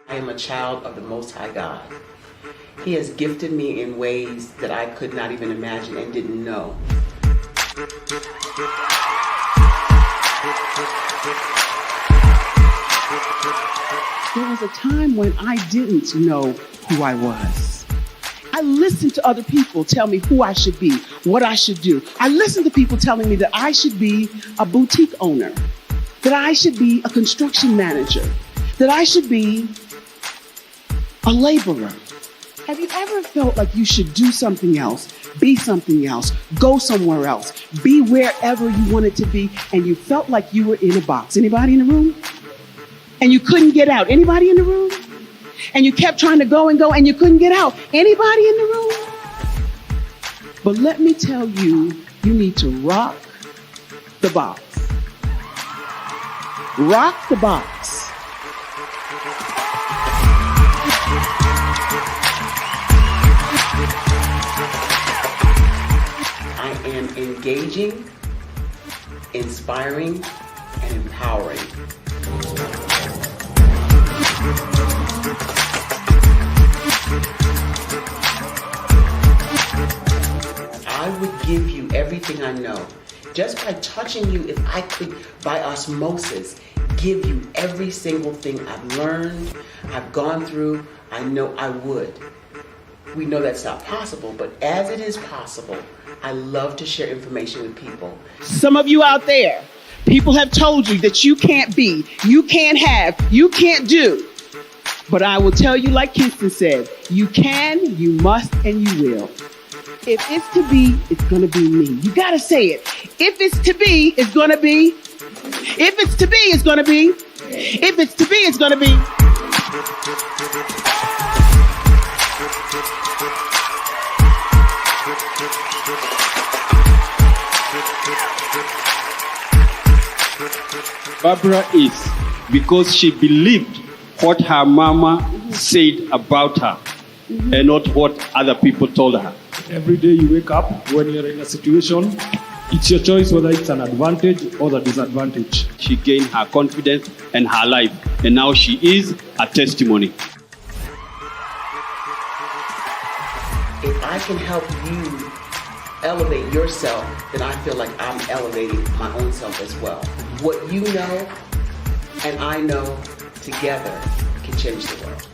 I am a child of the Most High God. He has gifted me in ways that I could not even imagine and didn't know. There was a time when I didn't know who I was. I listened to other people tell me who I should be, what I should do. I listened to people telling me that I should be a boutique owner, that I should be a construction manager, that I should be a laborer. Have you ever felt like you should do something else, be something else, go somewhere else, be wherever you wanted to be, and you felt like you were in a box? Anybody in the room? And you couldn't get out? Anybody in the room? And you kept trying to go and you couldn't get out? Anybody in the room? But let me tell you, you need to rock the box. Rock the box. I am engaging, inspiring, and empowering. I would give you everything I know. Just by touching you, if I could, by osmosis, give you every single thing I've learned, I've gone through, I know I would. We know that's not possible, but as it is possible, I love to share information with people. Some of you out there, people have told you that you can't be, you can't have, you can't do. But I will tell you, like Kingston said, you can, you must, and you will. If it's to be, it's going to be me. You got to say it. If it's to be, it's going to be. If it's to be, it's going to be. If it's to be, it's going to be. Barbara is because she believed what her mama said about her and not what other people told her. Every day you wake up, when you're in a situation, it's your choice whether it's an advantage or the disadvantage. She gained her confidence and her life, and now she is a testimony. If I can help you elevate yourself, then I feel like I'm elevating my own self as well. What you know and I know together can change the world.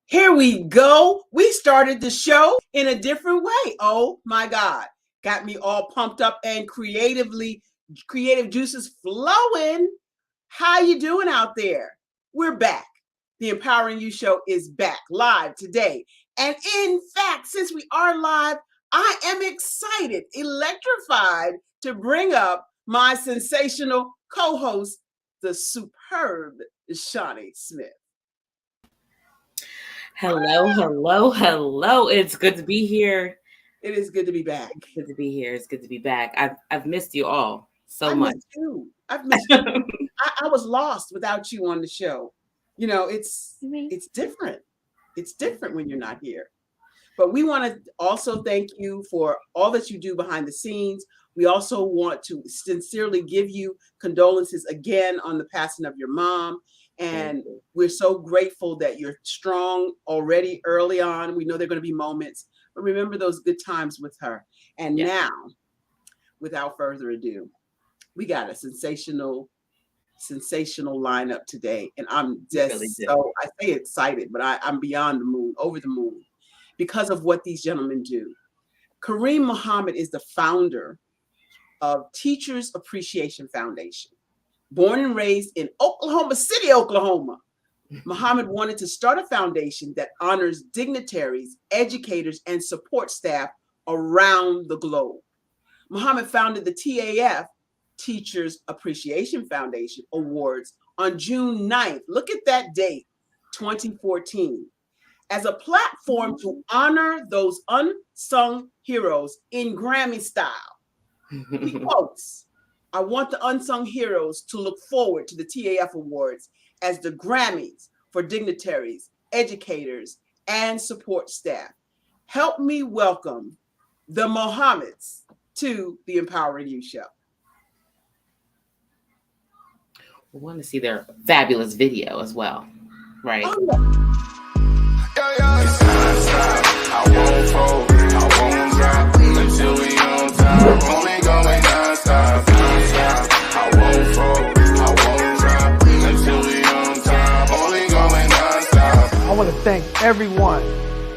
Here we go. We started the show in a different way. Oh my God. Got me all pumped up and creative juices flowing. How you doing out there? We're back. The Empowering You Show is back live today. And in fact, since we are live, I am excited, electrified to bring up my sensational co-host, the superb Shawnee Smith. Hello, hello, hello. It's good to be here. It is good to be back. It's good to be here. It's good to be back. I've missed you all so much. I've missed you. I was lost without you on the show. You know, it's different. It's different when you're not here. But we want to also thank you for all that you do behind the scenes. We also want to sincerely give you condolences again on the passing of your mom. And we're so grateful that you're strong already early on. We know there are going to be moments, but remember those good times with her. And now, without further ado, we got a sensational lineup today. And I'm just I say excited, but I'm beyond the moon, over the moon, because of what these gentlemen do. Kareem Muhammad is the founder of Teachers Appreciation Foundation. Born and raised in Oklahoma City, Oklahoma, Muhammad wanted to start a foundation that honors dignitaries, educators, and support staff around the globe. Muhammad founded the TAF, Teachers Appreciation Foundation Awards, on June 9th. Look at that date, 2014, as a platform to honor those unsung heroes in Grammy style. He quotes, I want the unsung heroes to look forward to the TAF Awards as the Grammys for dignitaries, educators, and support staff. Help me welcome the Mohammeds to the Empowering You Show. We want to see their fabulous video as well, right? Oh, yeah. I won't fold, I won't drop until we on top. Only going non-stop. I won't fold, I won't drop until we on top. Only going non-stop. I want to thank everyone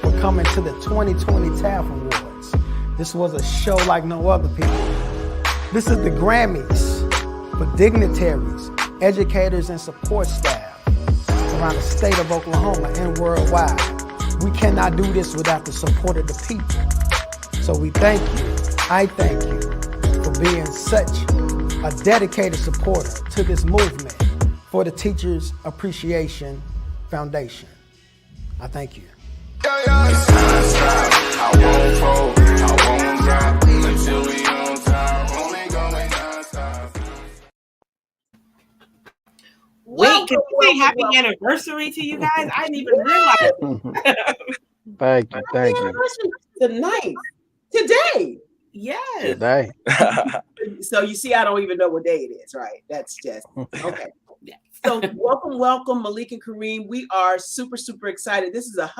for coming to the 2020 TAF Awards. This was a show like no other, people. This is the Grammys for dignitaries, educators, and support staff around the state of Oklahoma and worldwide. We cannot do this without the support of the people. So we thank you, I thank you for being such a dedicated supporter to this movement for the Teachers Appreciation Foundation. I thank you. I won't fold, I won't drop until we on top. Only going non-stop. Wait, can we say happy anniversary to you guys? I didn't even realize. Thank you, thank you. Tonight, today. Yes. Today. So you see, I don't even know what day it is, right? That's just okay. Yeah. So welcome, Malik and Kareem. We are super, super excited. This is a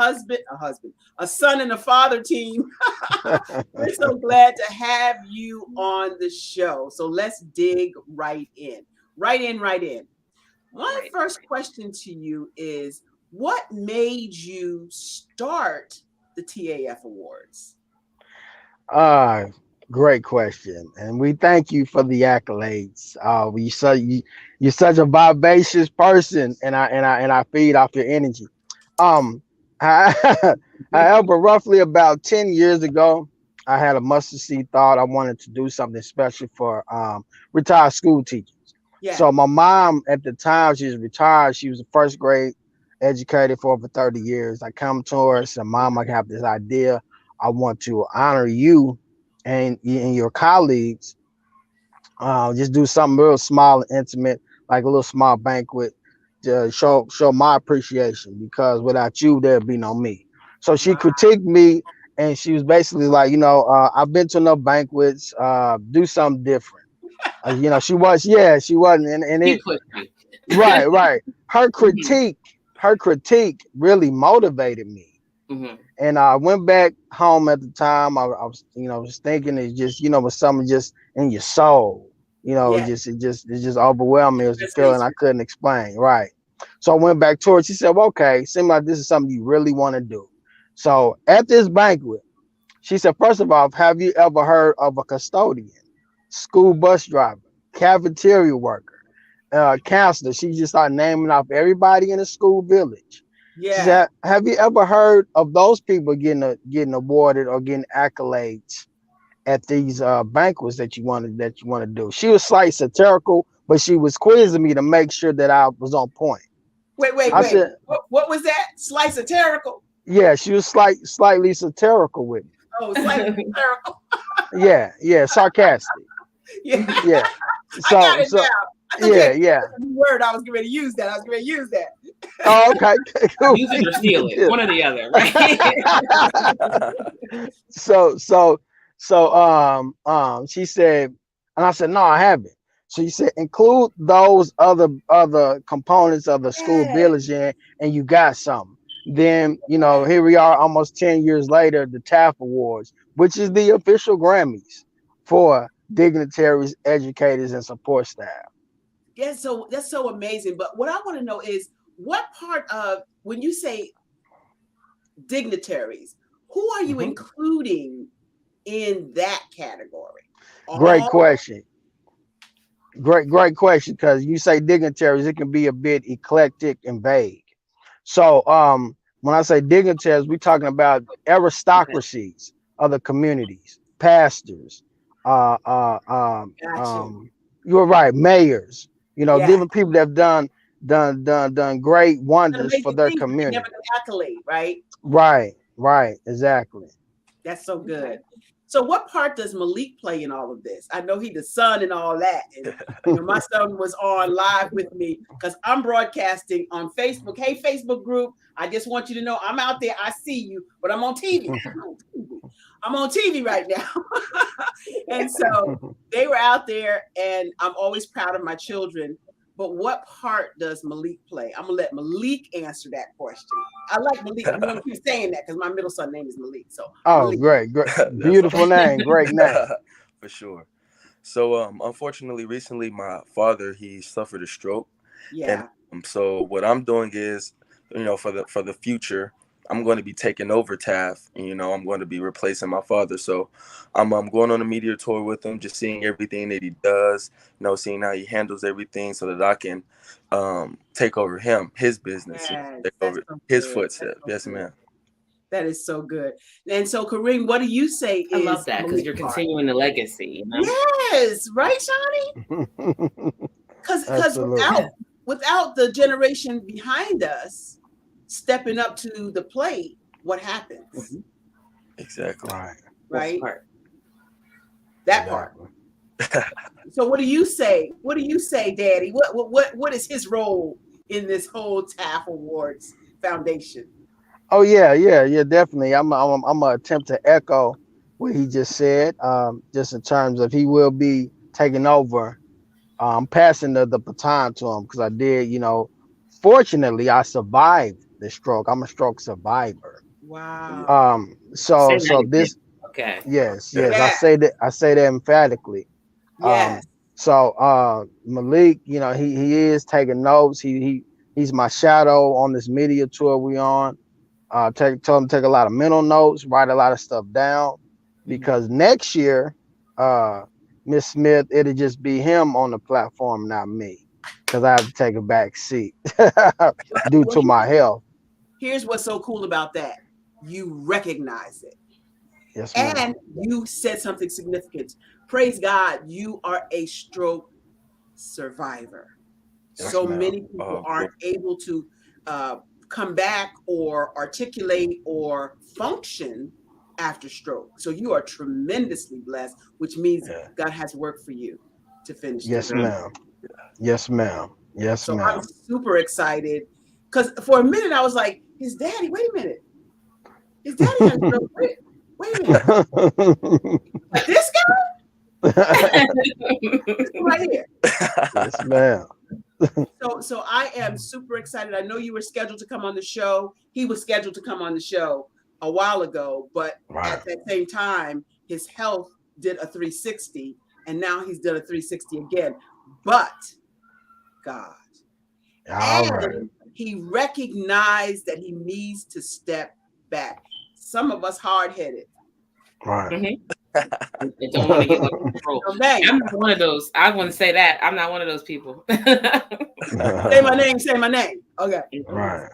son, and a father team. We're so glad to have you on the show. So let's dig right in. My first question to you is, what made you start the TAF Awards? Great question, and we thank you for the accolades. You're such a vivacious person, and I feed off your energy. However, roughly about 10 years ago, I had a mustard seed thought. I wanted to do something special for retired school teachers. Yeah. So my mom at the time, she was retired. She was a first grade educator for over 30 years. I come to her and said, Mom, I have this idea. I want to honor you and your colleagues. Just do something real small and intimate, like a little small banquet to show my appreciation, because without you, there'd be no me. So she critiqued me, and she was basically like, I've been to enough banquets, do something different. She wasn't. And it, right. Her critique really motivated me. Mm-hmm. And I went back home at the time. I was thinking it's just, with something just in your soul, it just overwhelmed me. It was a feeling I couldn't explain. Right. So I went back to her. She said, well, okay, seems like this is something you really want to do. So at this banquet, she said, first of all, have you ever heard of a custodian, school bus driver, cafeteria worker, counselor? She just started naming off everybody in the school village. Yeah. She said, have you ever heard of those people getting awarded or getting accolades at these banquets that you want to do? She was slightly satirical, but she was quizzing me to make sure that I was on point. Wait. Said, what was that? Slice satirical? Yeah, she was slightly satirical with me. Oh, slightly satirical. Yeah, sarcastic. Yeah. So, I got it now. Yeah. Word, I was going to use that. Oh, okay. Cool. Use it or steal it, one or the other, right? So, she said, and I said, no, I haven't. So she said, include those other components of the school village in, and you got something. Then, here we are almost 10 years later, the TAF Awards, which is the official Grammys for dignitaries, educators, and support staff. Yeah, so that's so amazing. But what I want to know is, what part of, when you say dignitaries, who are you including in that category? Great question. Great question, because you say dignitaries, it can be a bit eclectic and vague. So when I say dignitaries, we're talking about aristocracies of the communities, pastors, you're right, mayors, different people that have done great wonders for their community. Never an accolade, right? Right, exactly. That's so good. So what part does Malik play in all of this? I know he's the son and all that. And my son was on live with me because I'm broadcasting on Facebook. Hey, Facebook group, I just want you to know I'm out there. I see you, but I'm on TV. I'm on TV right now. And so they were out there, and I'm always proud of my children. But what part does Malik play? I'm gonna let Malik answer that question. I like Malik. I'm gonna keep saying that because my middle son name is Malik. So Malik. Great, beautiful name, great name. For sure. So unfortunately, recently my father, he suffered a stroke. Yeah. And so what I'm doing is, for the future, I'm going to be taking over TAF, and I'm going to be replacing my father. So I'm going on a media tour with him, just seeing everything that he does, seeing how he handles everything, so that I can take over his business, take over his footsteps. Yes, ma'am. That is so good. And so, Kareem, what do you say? I love that because you're continuing the legacy. Yes, right, Shawnee? Because without the generation behind us stepping up to the plate, what happens? Exactly. Right. That part. So what do you say? What do you say, Daddy? What is his role in this whole TAF Awards Foundation? Oh yeah, definitely. I'm gonna attempt to echo what he just said. Just in terms of he will be taking over. I'm passing the baton to him because I did, fortunately I survived the stroke. I'm a stroke survivor. Wow. So this. Okay. Yes. Yeah. I say that emphatically. Yes. So Malik, he is taking notes. He's my shadow on this media tour we on. Told him to take a lot of mental notes, write a lot of stuff down, because next year, Miss Smith, it'll just be him on the platform, not me, because I have to take a back seat due to my health. Here's what's so cool about that. You recognize it. Yes, ma'am. And you said something significant. Praise God, you are a stroke survivor. Yes, so ma'am. many people aren't able to come back or articulate or function after stroke. So you are tremendously blessed, which means God has work for you to finish. Yes, ma'am. Yes, ma'am. Yes, so ma'am. I'm super excited because for a minute I was like, his daddy, wait a minute. His daddy has stroke. Wait a minute. Like this guy? Right here. Yes, ma'am. So I am super excited. I know you were scheduled to come on the show. He was scheduled to come on the show a while ago, but at that same time, his health did a 360, and now he's done a 360 again. But God, he recognized that he needs to step back. Some of us hard-headed. Right. They don't want to give up control. I'm not one of those. I want to say that. I'm not one of those people. Say my name. Okay. Right.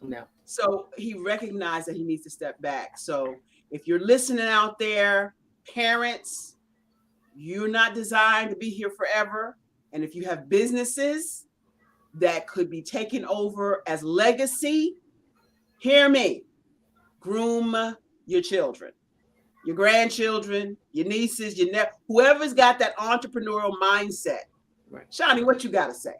No. So he recognized that he needs to step back. So if you're listening out there, parents, you're not designed to be here forever. And if you have businesses that could be taken over as legacy, hear me. Groom your children, your grandchildren, your nieces, whoever's got that entrepreneurial mindset. Right. Shawnee, what you got to say?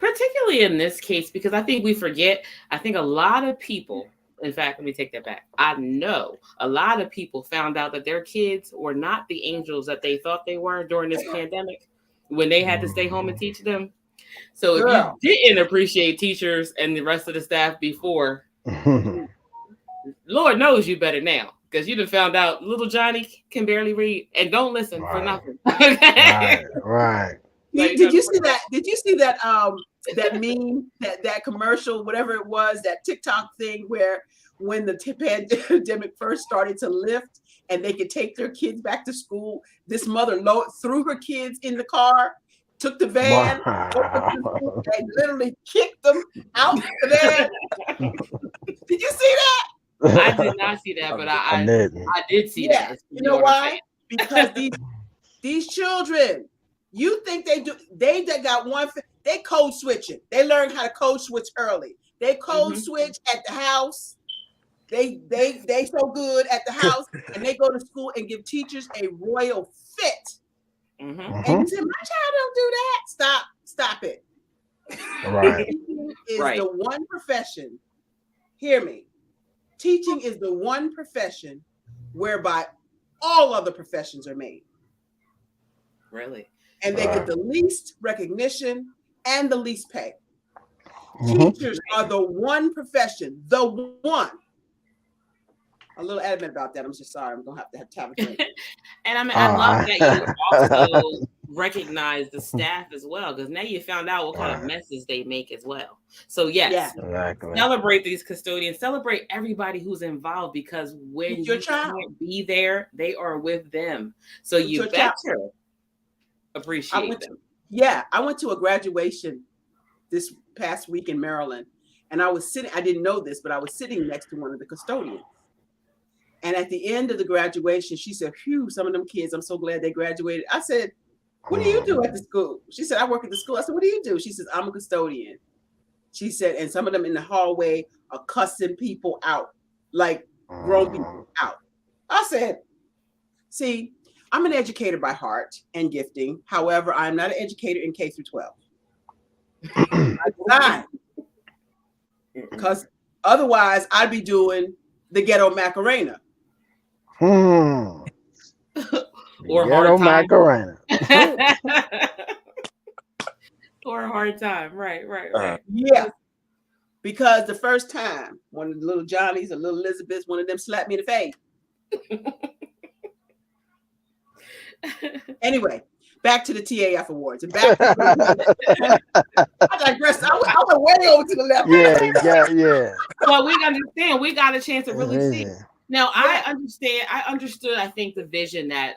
Particularly in this case, because I think we forget, I think a lot of people, in fact, let me take that back. I know a lot of people found out that their kids were not the angels that they thought they were during this pandemic when they had to stay home and teach them. So if you didn't appreciate teachers and the rest of the staff before, Lord knows you better now, because you done found out little Johnny can barely read and don't listen for nothing. Right. Did you see that? Did you see that that meme, that commercial, whatever it was, that TikTok thing where when the pandemic first started to lift and they could take their kids back to school, this mother threw her kids in the car, took the van, and literally kicked them out the van. Did you see that? I did not see that, but I did see that. You know why? Because these children, you think they got one, they code switching. They learned how to code switch early. They code switch at the house. They so good at the house, and they go to school and give teachers a royal fit. Mm-hmm. And you say, my child don't do that. Stop it. Right. Teaching is Right. the one profession. Hear me. Teaching is the one profession whereby all other professions are made. Really? And they get the least recognition and the least pay. Mhm. Teachers are the one profession, the one. A little adamant about that. I'm just sorry. I'm gonna have to have a drink. And I mean, I love that you also recognize the staff as well, because now you found out what kind of messes they make as well. So yes, Exactly. celebrate these custodians, celebrate everybody who's involved, because when It's your you child. can't be there, they are with them. So It's you your child. better appreciate them. I went to a graduation this past week in Maryland, and I didn't know this, but I was sitting next to one of the custodians. And at the end of the graduation, she said, "Phew, some of them kids, I'm so glad they graduated." I said, "What do you do at the school?" She said, "I work at the school." I said, "What do you do?" She says, "I'm a custodian." She said, and some of them in the hallway are cussing people out, like grown people out. I said, "See, I'm an educator by heart and gifting. However, I'm not an educator in K through 12. Because otherwise I'd be doing the ghetto Macarena. Or Ghetto hard time. Macarena. Or a hard time. Right. Yeah. Because the first time, one of the little Johnnies or little Elizabeths, one of them slapped me in the face. Anyway, back to the TAF Awards. And back to I digress. I went way over to the left. Yeah. Well, we understand. We got a chance to really see. Now, I understood, I think, the vision that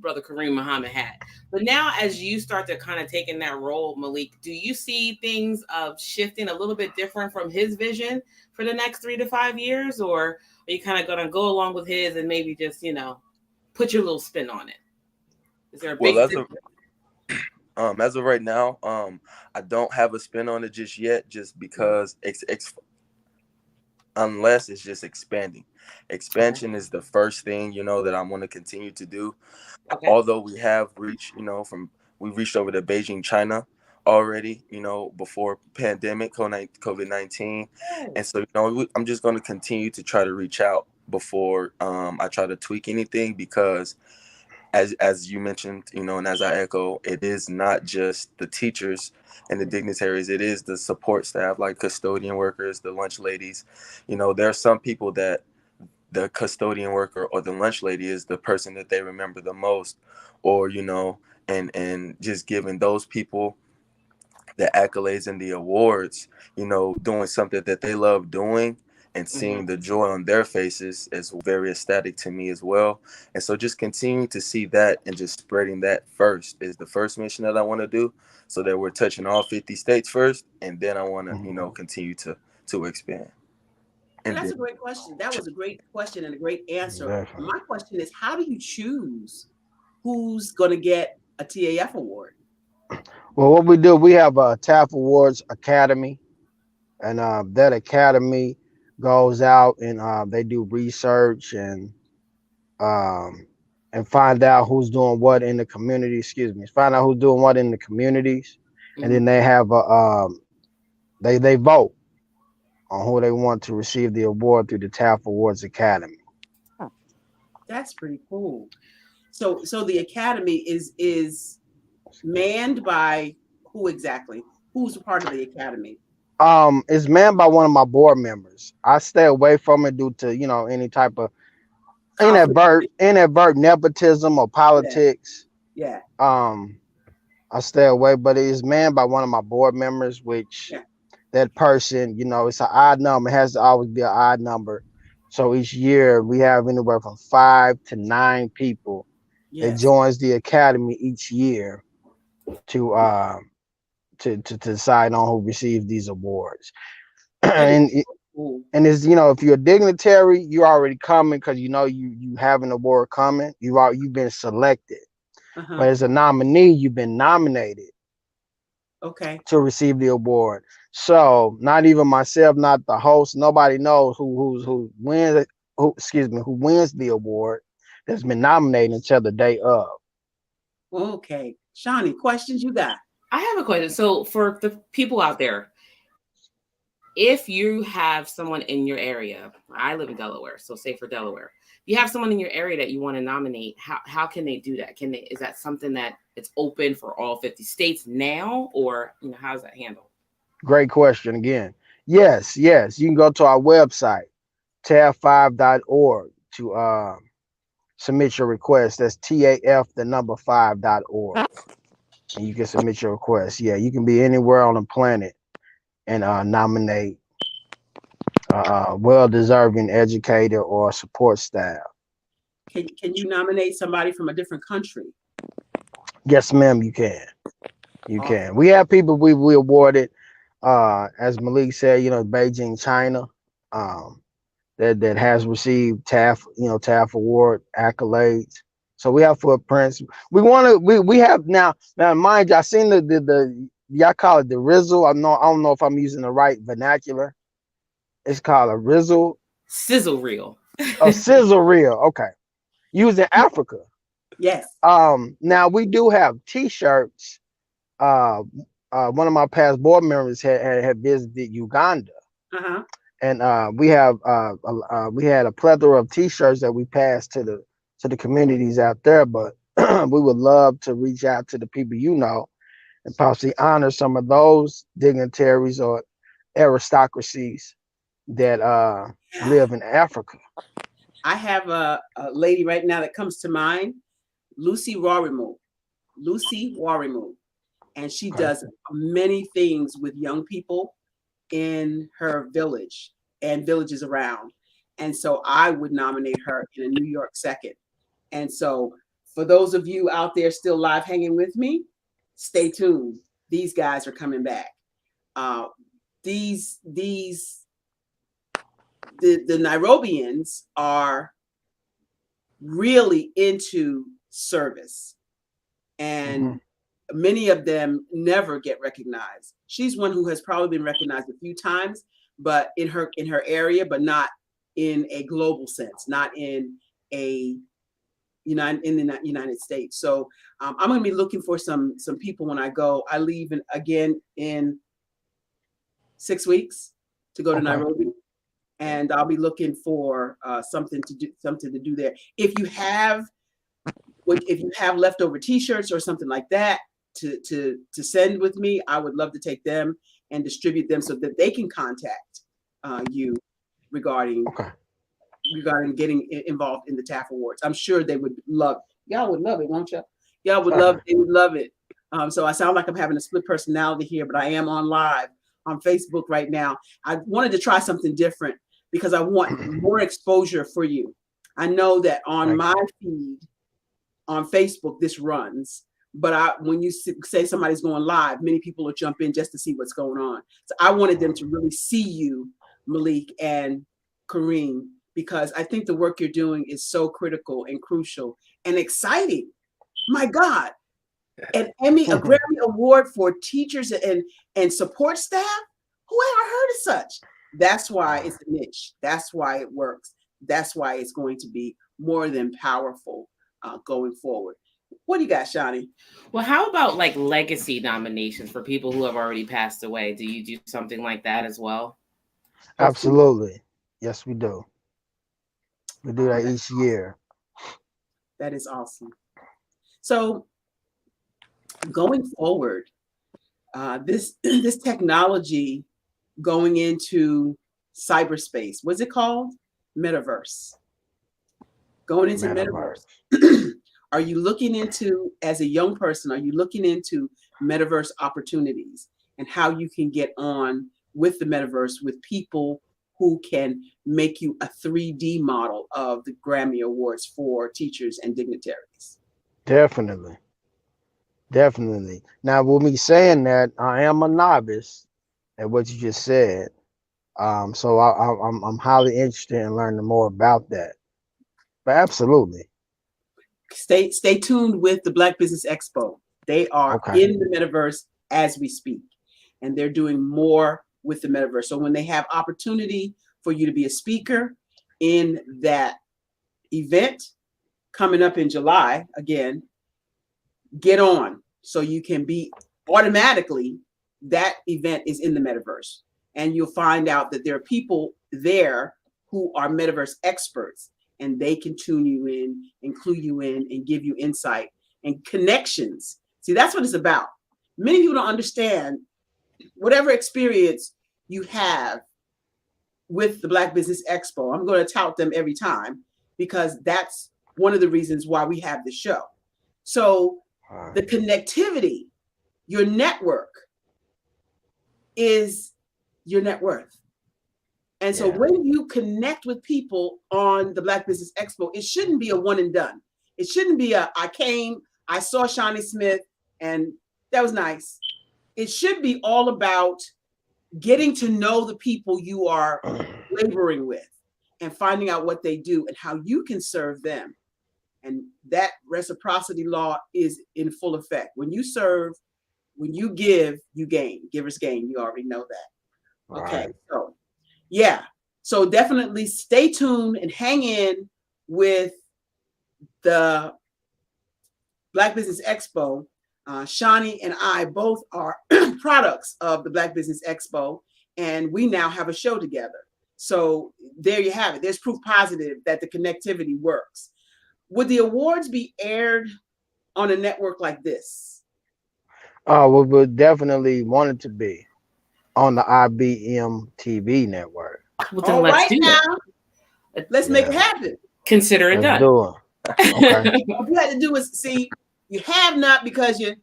Brother Kareem Muhammad had. But now, as you start to kind of take in that role, Malik, do you see things shifting a little bit different from his vision for the next 3 to 5 years? Or are you kind of going to go along with his and maybe just, put your little spin on it? Is there a big difference? As of right now, I don't have a spin on it just yet, just because unless it's just expanding. Expansion is the first thing, that I want to continue to do. Okay. Although we have reached, we reached over to Beijing, China already, before pandemic, COVID-19. And so, I'm just going to continue to try to reach out before I try to tweak anything, because as you mentioned, and as I echo, it is not just the teachers and the dignitaries, it is the support staff, like custodian workers, the lunch ladies. There are some people that the custodian worker or the lunch lady is the person that they remember the most, or, and just giving those people the accolades and the awards, doing something that they love doing, and seeing the joy on their faces is very ecstatic to me as well. And so just continuing to see that and just spreading that first is the first mission that I want to do, so that we're touching all 50 states first. And then I want to, continue to expand. And that's a great question. That was a great question and a great answer. Exactly. My question is, how do you choose who's going to get a TAF award? Well, what we do, we have a TAF Awards Academy, and that academy goes out and they do research and find out who's doing what in the community. Find out who's doing what in the communities, and then they have they vote on who they want to receive the award through the TAF Awards Academy. That's pretty cool. So the academy is manned by who exactly? Who's a part of the academy? It's manned by one of my board members. I stay away from it due to any type of inadvertent nepotism or politics. Yeah. I stay away, but it is manned by one of my board members, which that person, it's an odd number. It has to always be an odd number. So each year we have anywhere from 5 to 9 people that joins the academy each year to decide on who receives these awards. and it's, if you're a dignitary, you're already coming because you have an award coming. You've been selected. But as a nominee, you've been nominated Okay. to receive the award. So not even myself, not the host, nobody knows who wins who wins the award that's been nominated until the day of. Okay. Shawnee, questions you got? I have a question. So for the people out there, if you have someone in your area, I live in Delaware, so say for Delaware, you have someone in your area that you want to nominate, how can they do that? Is that something that it's open for all 50 states now, or how's that handled? Great question again. Yes, you can go to our website, taf5.org, to submit your request. That's TAF5.org. And you can submit your request. Yeah, you can be anywhere on the planet and nominate well-deserving educator or support staff. Can you nominate somebody from a different country? Yes, ma'am, you can. You can. We have people we awarded, as Malik said, Beijing, China, that has received TAF award accolades. So we have footprints. We have now mind you, I seen the y'all call it the Rizzle. I don't know if I'm using the right vernacular. It's called a Rizzle. Sizzle reel. A sizzle reel. Okay. Used in Africa. Yes. Now we do have T-shirts. One of my past board members had visited Uganda. Uh-huh. And we had a plethora of T-shirts that we passed to the communities out there, but we would love to reach out to the people and possibly honor some of those dignitaries or aristocracies that live in Africa. I have a lady right now that comes to mind, Lucy Warimu. And she does many things with young people in her village and villages around. And so I would nominate her in a New York second. And so for those of you out there still live hanging with me, stay tuned. These guys are coming back. The Nairobians are really into service, and many of them never get recognized. She's one who has probably been recognized a few times, but in her area, but not in a global sense, not in the United States. So I'm going to be looking for some people when I go. I leave again in 6 weeks to go to Nairobi, and I'll be looking for something to do there. If you have leftover T-shirts or something like that to send with me, I would love to take them and distribute them so that they can contact you regarding getting involved in the TAF Awards. I'm sure they would love it. Y'all would love it, won't you? Y'all would love it. They would love it. So I sound like I'm having a split personality here, but I am on live on Facebook right now. I wanted to try something different because I want more exposure for you. I know that on my feed on Facebook, this runs, but when you say somebody's going live, many people will jump in just to see what's going on. So I wanted them to really see you, Malik and Kareem, because I think the work you're doing is so critical and crucial and exciting. My God, a Grammy Award for teachers and support staff? Who ever heard of such? That's why it's a niche. That's why it works. That's why it's going to be more than powerful going forward. What do you got, Shawnee? Well, how about like legacy nominations for people who have already passed away? Do you do something like that as well? Absolutely. Yes, we do. We do that each year. That is awesome. So going forward, this technology going into cyberspace, what's it called? Metaverse. Going into metaverse. Are you looking into, as a young person, are you looking into metaverse opportunities and how you can get on with the metaverse with people who can make you a 3D model of the Grammy Awards for teachers and dignitaries? Definitely. Now, with me saying that, I am a novice at what you just said. So I'm highly interested in learning more about that. But absolutely. Stay tuned with the Black Business Expo. They are in the metaverse as we speak. And they're doing more with the metaverse. So when they have opportunity for you to be a speaker in that event coming up in July, again, get on so you can be automatically, that event is in the metaverse. And you'll find out that there are people there who are metaverse experts, and they can tune you in and clue you in and give you insight and connections. See, that's what it's about. Many people don't understand whatever experience you have with the Black Business Expo. I'm going to tout them every time because that's one of the reasons why we have the show. So the connectivity, your network is your net worth. And so when you connect with people on the Black Business Expo, it shouldn't be a one and done. It shouldn't be I came, I saw Shawnee Smith, and that was nice. It should be all about getting to know the people you are laboring with and finding out what they do and how you can serve them. And that reciprocity law is in full effect. When you serve, when you give, you gain. Givers gain. You already know that. Okay. Right. So, yeah. So definitely stay tuned and hang in with the Black Business Expo. Shawnee and I both are products of the Black Business Expo, and we now have a show together. So there you have it. There's proof positive that the connectivity works. Would the awards be aired on a network like this? We would definitely want it to be on the IBM TV network. Well, then let's do now, let's make it happen. Consider it done. Okay. All you had to do is see, you have not because you.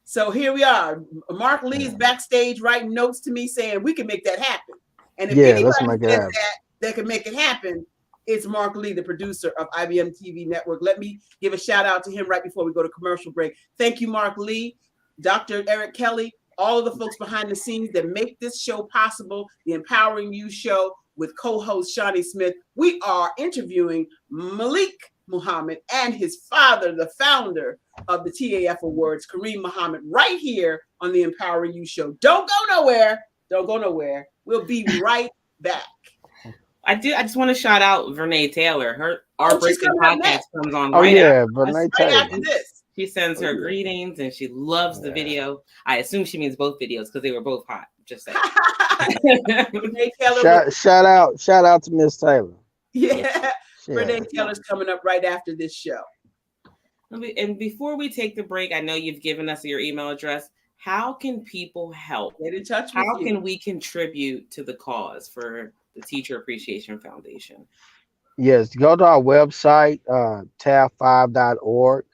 So here we are. Mark Lee is backstage writing notes to me saying we can make that happen. And if anybody says that can make it happen, it's Mark Lee, the producer of IBM TV Network. Let me give a shout out to him right before we go to commercial break. Thank you, Mark Lee, Dr. Eric Kelly, all of the folks behind the scenes that make this show possible, the Empowering You Show with co-host Shawnee Smith. We are interviewing Malik Muhammad and his father, the founder of the TAF Awards, Kareem Muhammad, right here on the Empowering You Show. Don't go nowhere. Don't go nowhere. We'll be right back. I just want to shout out Vernay Taylor. Our Breaking podcast comes on Vernay Taylor. After this. She sends her greetings and she loves the video. I assume she means both videos because they were both hot. Just saying. Shout out to Miss Taylor. Yeah. Renee Taylor's coming up right after this show. And before we take the break, I know you've given us your email address. How can people help? Get in touch with you. How can we contribute to the cause for the Teacher Appreciation Foundation? Yes, go to our website, taf5.org,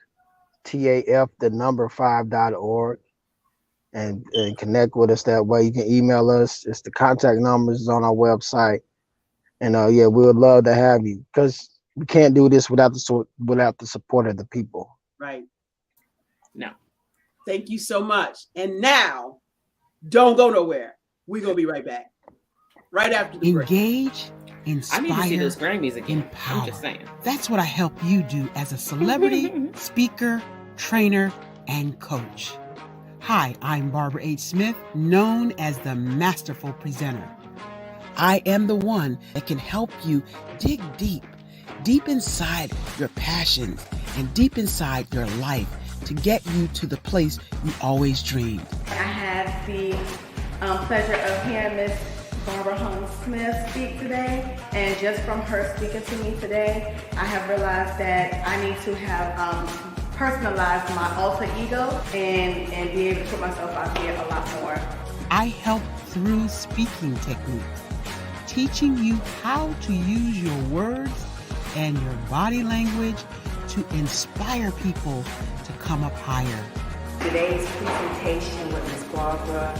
TAF5.org, and connect with us that way. You can email us. It's the contact numbers on our website. And we would love to have you because we can't do this without the support of the people. Right. No. Thank you so much. And now, don't go nowhere. We're going to be right back. Right after the break. Engage, inspire, I need to see those Grammys again. empower. I'm just saying. That's what I help you do as a celebrity, speaker, trainer, and coach. Hi, I'm Barbara H. Smith, known as the Masterful Presenter. I am the one that can help you dig deep inside your passions and deep inside your life to get you to the place you always dreamed. I have the pleasure of hearing Miss Barbara Holmes Smith speak today, and just from her speaking to me today, I have realized that I need to have personalized my alter ego and be able to put myself out there a lot more. I help through speaking techniques, teaching you how to use your words and your body language to inspire people to come up higher. Today's presentation with Ms. Barbara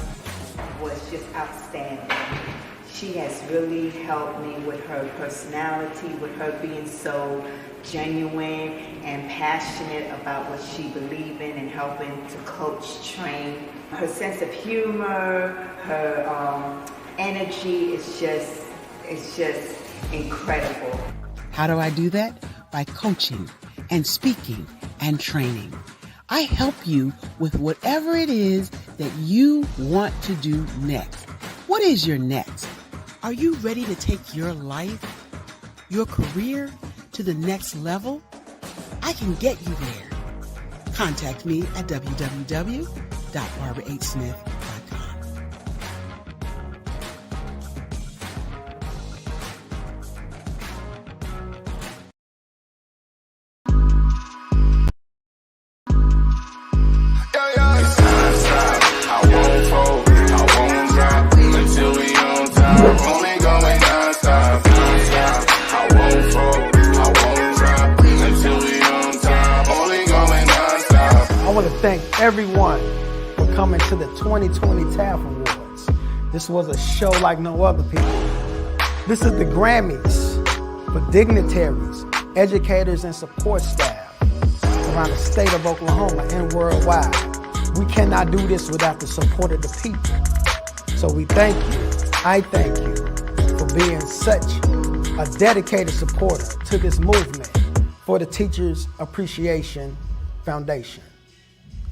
was just outstanding. She has really helped me with her personality, with her being so genuine and passionate about what she believes in and helping to coach, train. Her sense of humor, her energy is just incredible. How do I do that? By coaching and speaking and training. I help you with whatever it is that you want to do next. What is your next? Are you ready to take your life, your career to the next level? I can get you there. Contact me at www.barbarahsmith.com. Thank everyone for coming to the 2020 TAF Awards. This was a show like no other, people. This is the Grammys for dignitaries, educators, and support staff around the state of Oklahoma and worldwide. We cannot do this without the support of the people. So we thank you. I thank you for being such a dedicated supporter to this movement for the Teachers Appreciation Foundation.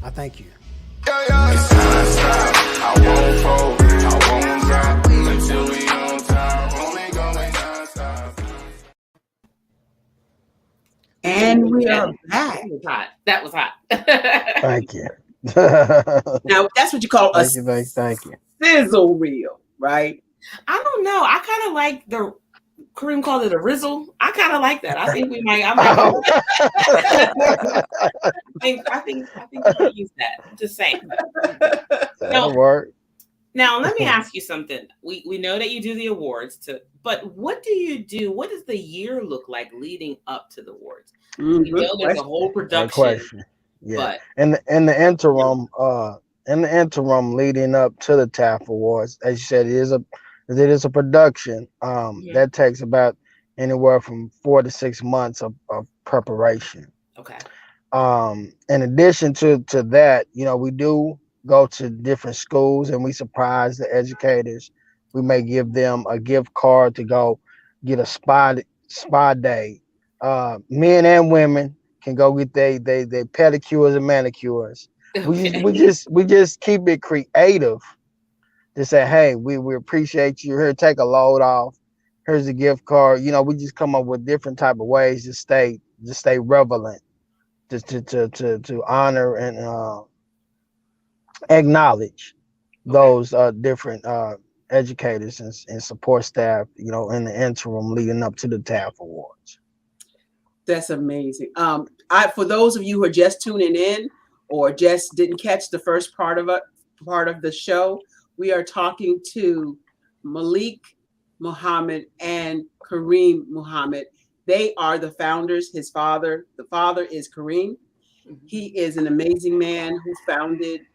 I thank you. And we are back. That was hot. Thank you. Now that's what you call a thank you. sizzle reel, right? I don't know. I kind of like the Kareem called it a rizzle. I kind of like that. I think we might. I think we might use that. Just saying. That'll work. Now let me ask you something. We know that you do the awards, but what do you do? What does the year look like leading up to the awards? Mm-hmm. We know there's a whole production. Question. Yeah. But in the interim leading up to the TAF Awards, as you said, it is a production that takes about anywhere from 4 to 6 months of preparation. Okay. In addition to that, we do go to different schools and we surprise the educators. We may give them a gift card to go get a spa day. Men and women can go get they pedicures and manicures. Okay. We just keep it creative. To say, hey, we appreciate you. Here, take a load off. Here's a gift card. We just come up with different type of ways to stay relevant, just to honor and acknowledge those different educators and support staff. In the interim leading up to the TAF Awards. That's amazing. For those of you who are just tuning in or just didn't catch the first part of the show. We are talking to Malik Muhammad and Kareem Muhammad. They are the founders. The father is Kareem. He is an amazing man who founded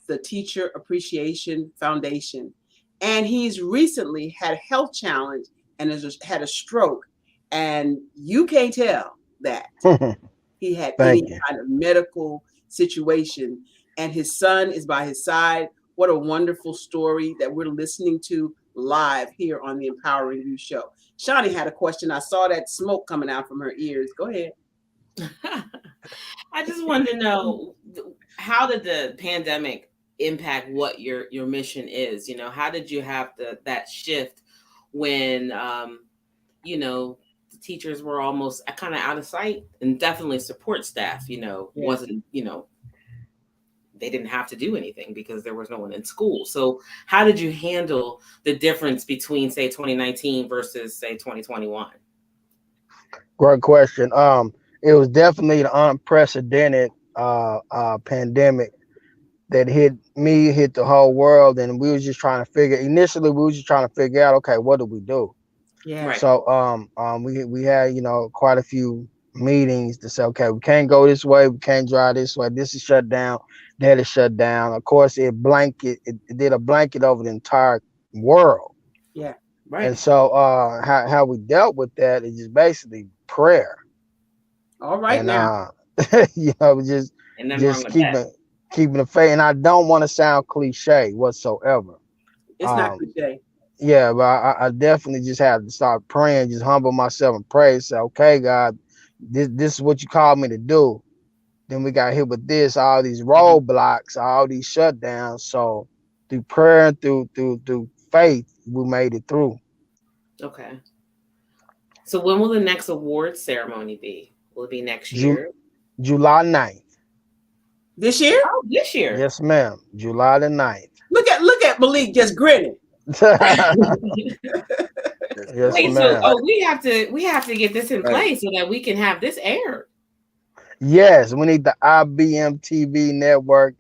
the Teacher Appreciation Foundation. And he's recently had a health challenge and has had a stroke. And you can't tell that he had any kind of medical situation. And his son is by his side. What a wonderful story that we're listening to live here on the Empowering You show. Shawnee had a question. I saw that smoke coming out from her ears. Go ahead. I just wanted to know, how did the pandemic impact what your mission is? How did you have that shift when, the teachers were almost kind of out of sight, and definitely support staff, wasn't, they didn't have to do anything because there was no one in school. So how did you handle the difference between, say, 2019 versus, say, 2021? Great question. It was definitely an unprecedented pandemic that hit the whole world. And we was just trying to figure out, okay, what do we do? Yeah. Right. So we had, quite a few meetings to say, okay, we can't go this way, we can't drive this way, this is shut down, that is shut down. Of course, it did a blanket over the entire world. Yeah, right. And so how we dealt with that is just basically prayer. All right, and now. Just keeping the faith. And I don't want to sound cliche whatsoever. It's not cliche. Yeah, but I definitely just have to start praying, just humble myself and pray. Say, okay, God, this is what you called me to do. Then we got hit with this, all these roadblocks, all these shutdowns. So through prayer and through faith, we made it through. Okay. So when will the next awards ceremony be? Will it be next year? July 9th. This year? Oh, this year. Yes, ma'am. July the 9th. Look at Malik just grinning. Yes, Wait, ma'am. so we have to get this in place so that we can have this aired. Yes, we need the IBM TV network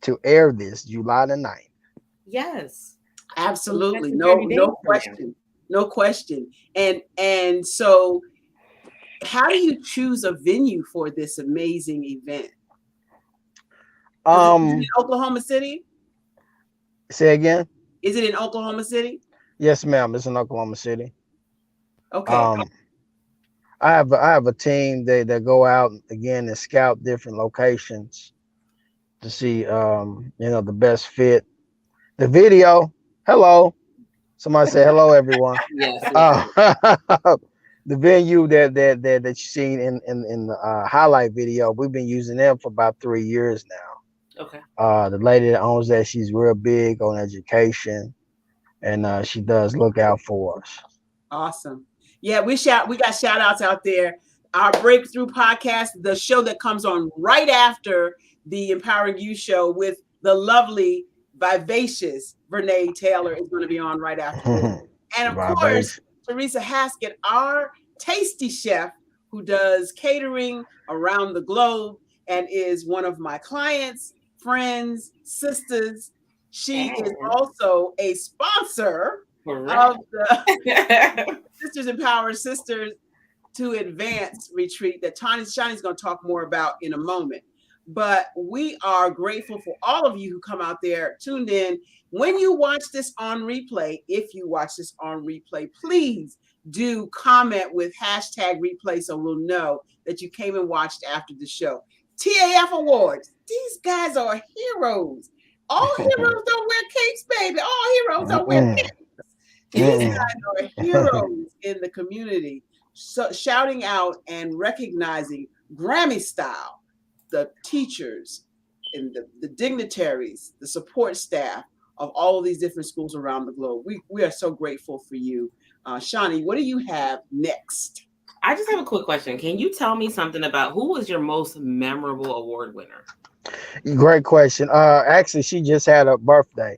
to air this July the 9th. Yes. Absolutely. That's No 30 days question. from No question. And so how do you choose a venue for this amazing event? Is it in Oklahoma City? Say again? Is it in Oklahoma City? Yes, ma'am. It's in Oklahoma City. Okay. I have a team that go out again and scout different locations to see the best fit. The video, hello. Somebody say hello, everyone. Yes. The venue that you seen in the highlight video, we've been using them for about 3 years now. Okay. The lady that owns that, she's real big on education, and she does look out for us. Awesome. Yeah, we got shout outs out there. Our Breakthrough podcast, the show that comes on right after the Empowering You show with the lovely, vivacious Vernay Taylor is going to be on right after this. And of course, Teresa Haskett, our tasty chef who does catering around the globe and is one of my clients, friends, sisters. She is also a sponsor of the Sisters Empower Sisters to Advance retreat that Shani's going to talk more about in a moment. But we are grateful for all of you who come out there, tuned in. When you watch this on replay, if you watch this on replay, please do comment with #replay so we'll know that you came and watched after the show. TAF Awards. These guys are heroes. All heroes don't wear capes, baby. All heroes don't wear capes. These guys are heroes in the community. So shouting out and recognizing Grammy style the teachers and the dignitaries, the support staff of all of these different schools around the globe. We are so grateful for you. Shani, what do you have next? I just have a quick question. Can you tell me something about who was your most memorable award winner? Great question. Actually, she just had a birthday,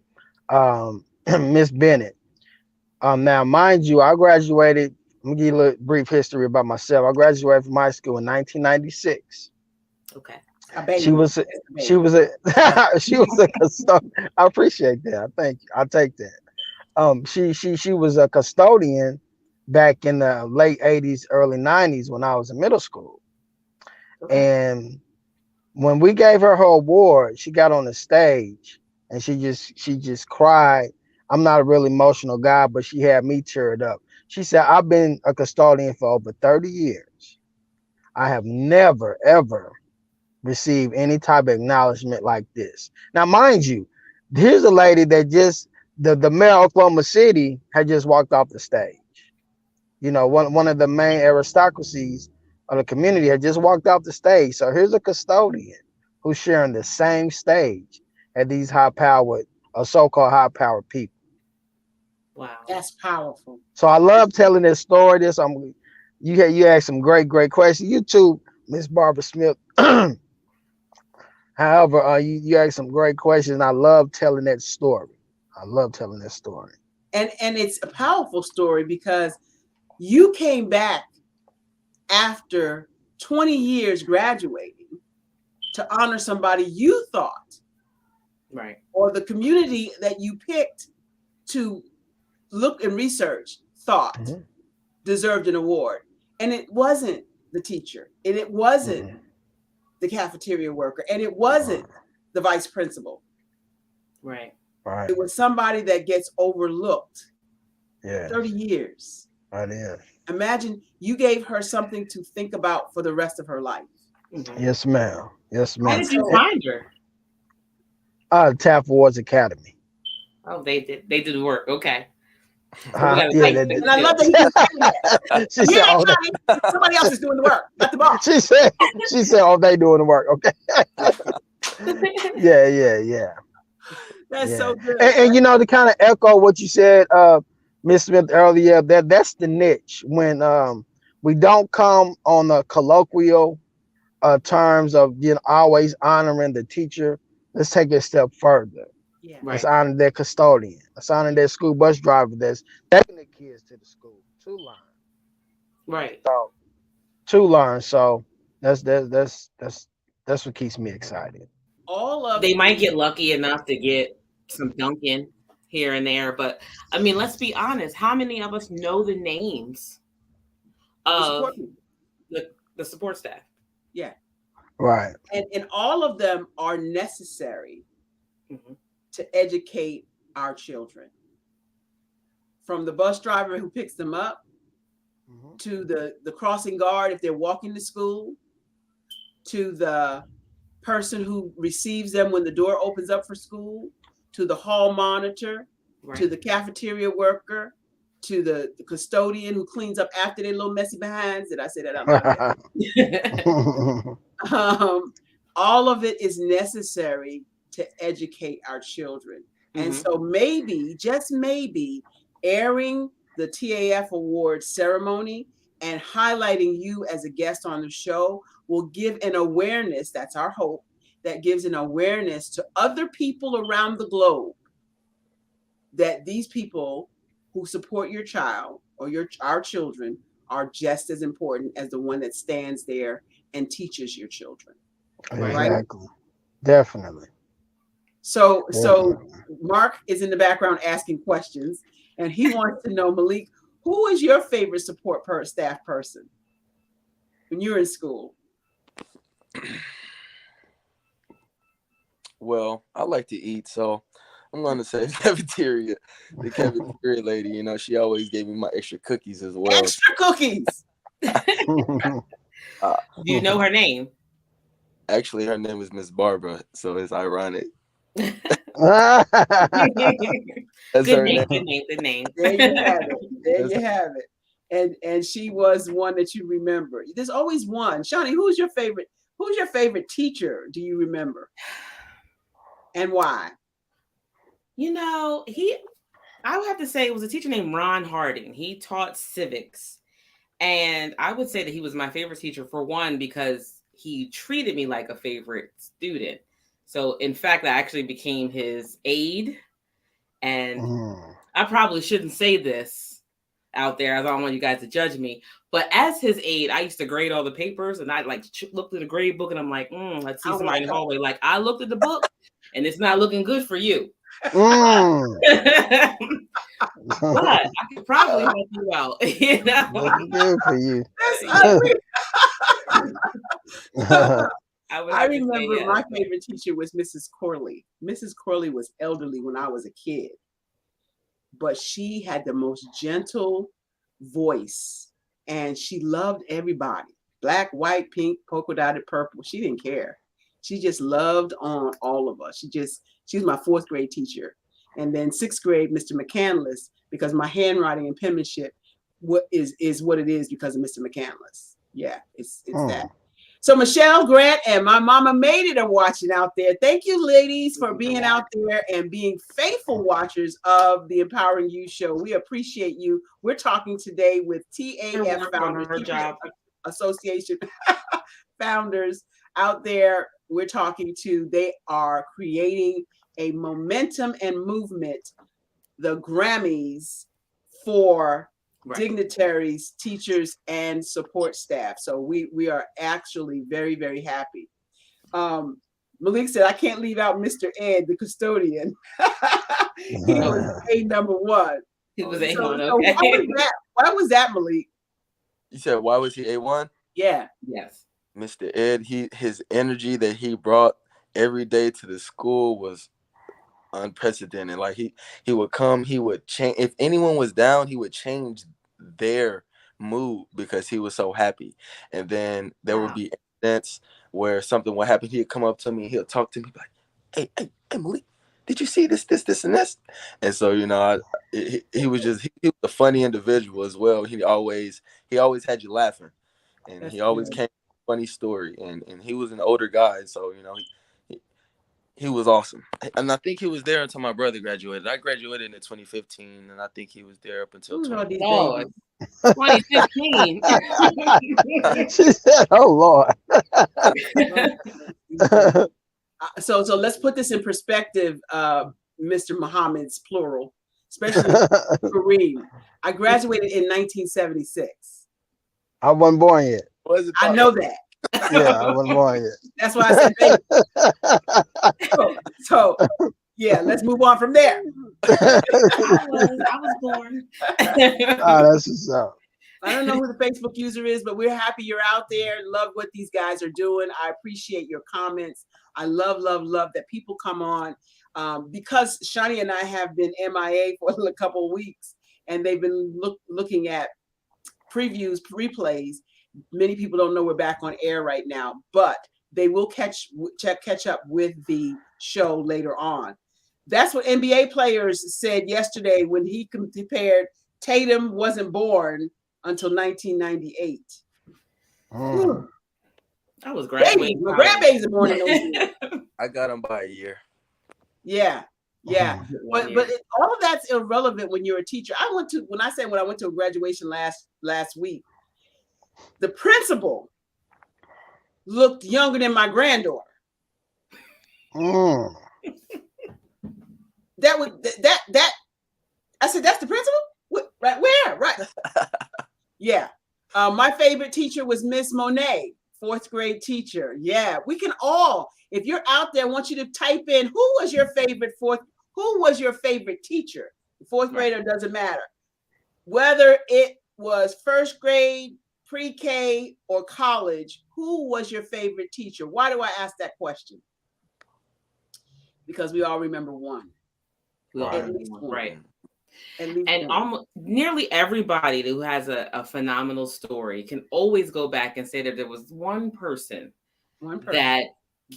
Miss Bennett. Now, mind you, I graduated. Let me give you a little brief history about myself. I graduated from high school in 1996. Okay. She was a custodian. I appreciate that. Thank you. I'll take that. She was a custodian back in the late 80s, early 90s when I was in middle school. Okay. And when we gave her award, she got on the stage and she just cried. I'm not a really emotional guy, but she had me teared up. She said, I've been a custodian for over 30 years. I have never, ever received any type of acknowledgement like this. Now, mind you, here's a lady that just, the mayor of Oklahoma City had just walked off the stage. You know, one of the main aristocracies of the community had just walked off the stage. So here's a custodian who's sharing the same stage as these high-powered or so-called high-powered people. Wow, that's powerful. So I love telling this story. You asked some great questions. You too, Miss Barbara Smith. However, you asked some great questions. And I love telling that story. And it's a powerful story because you came back after 20 years graduating to honor somebody you thought, right, or the community that you picked to look and research thought deserved an award. And it wasn't the teacher, and it wasn't the cafeteria worker, and it wasn't the vice principal. Right. It was somebody that gets overlooked. Yeah. 30 years. Right is. Imagine you gave her something to think about for the rest of her life. Yes, ma'am. Yes, ma'am. How did you find her? TAF Awards Academy. Oh, they did the work. Okay. Yeah, And I love that he keeps saying that. she said, "Oh, Johnny, somebody else is doing the work, not the boss." she said, "Oh, they doing the work." Okay. Yeah. That's Yeah. so good. And you know, to kind of echo what you said, Miss Smith, earlier, that's the niche when we don't come on the colloquial terms of always honoring the teacher. Let's take it a step further. Yeah. Let's honor their custodian. Let's honor their school bus driver that's taking the kids to the school to learn. Right. So to learn. So that's what keeps me excited. All of They might get lucky enough to get some dunking here and there, but I mean, let's be honest. How many of us know the names of the support staff? Yeah. Right. And all of them are necessary to educate our children. From the bus driver who picks them up to the crossing guard if they're walking to school, to the person who receives them when the door opens up for school, to the hall monitor, to the cafeteria worker, to the custodian who cleans up after their little messy behinds. Did I say that out loud? All of it is necessary to educate our children. And so maybe, just maybe, airing the TAF Award ceremony and highlighting you as a guest on the show will give an awareness, that's our hope, that gives an awareness to other people around the globe that these people who support your child or our children are just as important as the one that stands there and teaches your children. Exactly. Right? Definitely. So Mark is in the background asking questions, and he wants to know, Malik, who is your favorite support staff person when you're in school? Well, I like to eat, so I'm going to say the cafeteria lady. You know, she always gave me my extra cookies as well. Extra cookies. Do you know her name? Actually, her name is Miss Barbara, so it's ironic. Good name. There you have it. And she was one that you remember. There's always one. Shawnee, who's your favorite teacher? Do you remember? And why? You know, I would have to say it was a teacher named Ron Harding. He taught civics. And I would say that he was my favorite teacher, for one, because he treated me like a favorite student. So in fact, I actually became his aide. And I probably shouldn't say this out there, as I don't want you guys to judge me. But as his aide, I used to grade all the papers, and I looked at the grade book, and I'm like, let's see somebody in the hallway. Like, I looked at the book, and it's not looking good for you. But I could probably help you out. You know? Good for you. I remember my favorite teacher was Mrs. Corley. Mrs. Corley was elderly when I was a kid, but she had the most gentle voice, and she loved everybody. Black, white, pink, polka dotted, purple. She didn't care. She just loved on all of us. She was my 4th grade teacher. And then 6th grade, Mr. McCandless, because my handwriting and penmanship is what it is because of Mr. McCandless. Yeah, it's that. So Michelle Grant and my mama made it are watching out there. Thank you, ladies, for being out there and being faithful watchers of the Empowering You show. We appreciate you. We're talking today with TAF founders, Association founders out there. We're talking to. They are creating a momentum and movement, the Grammys for dignitaries, teachers, and support staff. So we are actually very, very happy. Malik said, I can't leave out Mr. Ed, the custodian. He was A number 1. He was A1, so okay. Why was that, Malik? You said, why was he A1? Yeah. Yes. Mr. Ed, his energy that he brought every day to the school was unprecedented. Like he would come, he would change. If anyone was down, he would change their mood because he was so happy. And then there would be incidents where something would happen. He'd come up to me, he'll talk to me like, hey Malik, did you see this, and this? And so, you know, he was a funny individual as well. He always had you laughing, and That's he always good. came with a funny story. And he was an older guy, so you know, he was awesome. And I think he was there until my brother graduated. I graduated in 2015, and I think he was there up until Who's all these 20. Oh, 2015. She said, "Oh Lord." So let's put this in perspective, Mr. Muhammad's plural, especially Kareem. I graduated in 1976. I wasn't born yet. I know that. Yeah, I wasn't born yet. That's why I said baby. So yeah, let's move on from there. I was born. Oh, that's what's up. I don't know who the Facebook user is, but we're happy you're out there. Love what these guys are doing. I appreciate your comments. I love that people come on because Shani and I have been MIA for a couple of weeks, and they've been looking at previews, replays. Many people don't know we're back on air right now, but they will catch up with the show later on. That's what NBA players said yesterday when he compared Tatum wasn't born until 1998. I was graduating. My grandbabies are born in those years. I got him by a year. Yeah. But all of that's irrelevant when you're a teacher. I went to a graduation last week, the principal looked younger than my granddaughter. That I said, that's the principal? Right where? Right. Yeah. My favorite teacher was Miss Monet, 4th grade teacher. Yeah, we can all, if you're out there, I want you to type in who was your favorite teacher? 4th grader, doesn't matter. Whether it was 1st grade, pre-K, or college, who was your favorite teacher? Why do I ask that question? Because we all remember one. At least one. Right. And almost nearly everybody who has a phenomenal story can always go back and say that there was one person that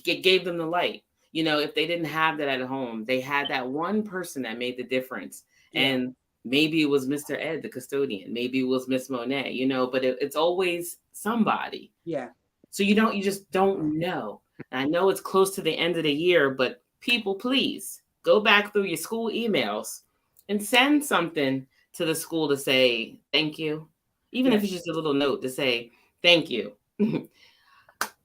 gave them the light. You know, if they didn't have that at home, they had that one person that made the difference. Yeah. And maybe it was Mr. Ed, the custodian. Maybe it was Miss Monet, you know, but it's always somebody. Yeah. So you just don't know. And I know it's close to the end of the year, but people, please go back through your school emails and send something to the school to say thank you, even if it's just a little note to say thank you.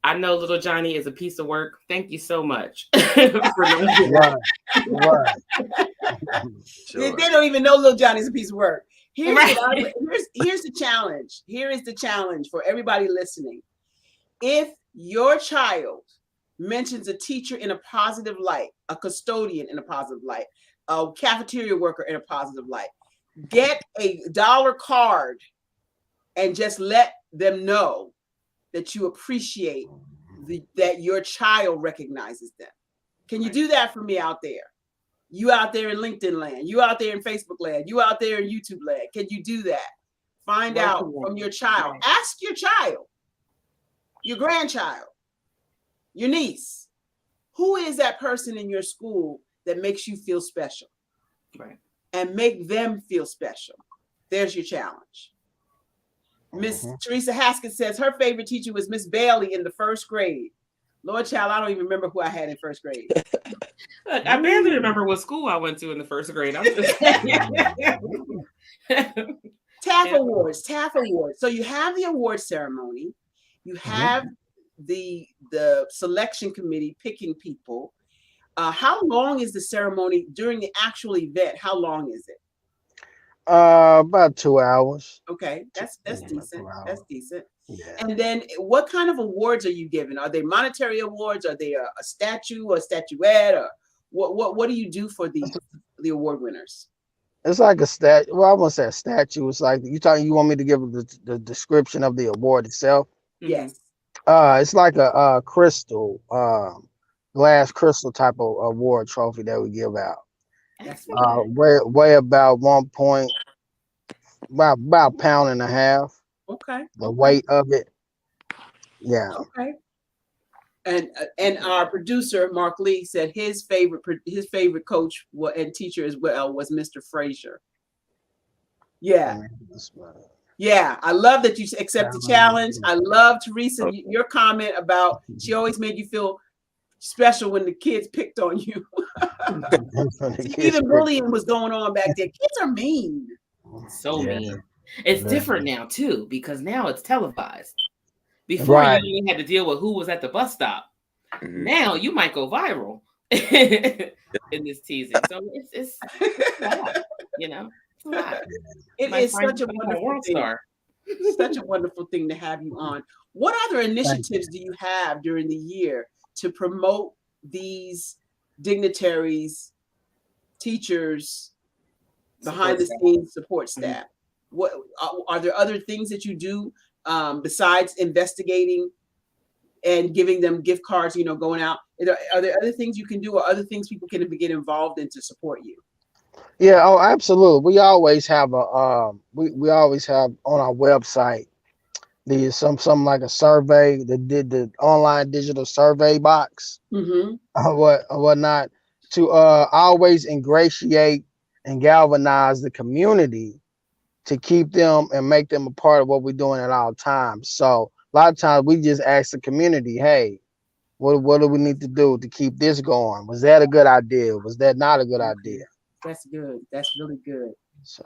I know little Johnny is a piece of work. Thank you so much. They don't even know little Johnny's a piece of work. Here's the challenge. Here is the challenge for everybody listening. If your child mentions a teacher in a positive light, a custodian in a positive light, a cafeteria worker in a positive light, get a $1 card and just let them know that you appreciate that your child recognizes them. Can you do that for me out there? You out there in LinkedIn land, you out there in Facebook land, you out there in YouTube land. Can you do that? Find out from your child. Ask your child, your grandchild, your niece, who is that person in your school that makes you feel special? Right. And make them feel special. There's your challenge. Miss Teresa Haskett says her favorite teacher was Miss Bailey in the 1st grade. Lord child, I don't even remember who I had in 1st grade. Look, I barely remember what school I went to in the 1st grade. I'm just TAF Awards. So you have the award ceremony. You have the selection committee picking people. How long is the ceremony during the actual event? How long is it? About 2 hours. Okay, that's decent. That's decent. Yeah. And then what kind of awards are you giving? Are they monetary awards? Are they a statue or a statuette? Or what do you do for the award winners? It's like a statue. Well, I won't say a statue. It's like you want me to give the description of the award itself? Yes. It's like a crystal, glass crystal type of award trophy that we give out. Weigh about about a pound and a half. Okay. The weight of it. Yeah. Okay. And our producer Mark Lee said his favorite coach and teacher as well was Mr. Frazier. Yeah. Yeah, I love that you accept the challenge. I love Teresa, your comment about she always made you feel special when the kids picked on you. Even bullying was going on back there. Kids are mean. So mean. It's different now too, because now it's televised. Before you even had to deal with who was at the bus stop. Now you might go viral in this teasing. So it's a lot, you know. It's a lot. It is such a wonderful thing. Such a wonderful thing to have you on. What other initiatives do you have during the year to promote these dignitaries, teachers, behind the scenes support staff? What are there other things that you do besides investigating and giving them gift cards, you know, going out? Are there other things you can do, or other things people can get involved in to support you? Yeah, oh, absolutely. We always have we always have on our website there's something like a survey that did the online digital survey box or whatnot to always ingratiate and galvanize the community to keep them and make them a part of what we're doing at all times. So a lot of times we just ask the community, hey, what do we need to do to keep this going? Was that a good idea? Was that not a good idea? That's good. That's really good. So,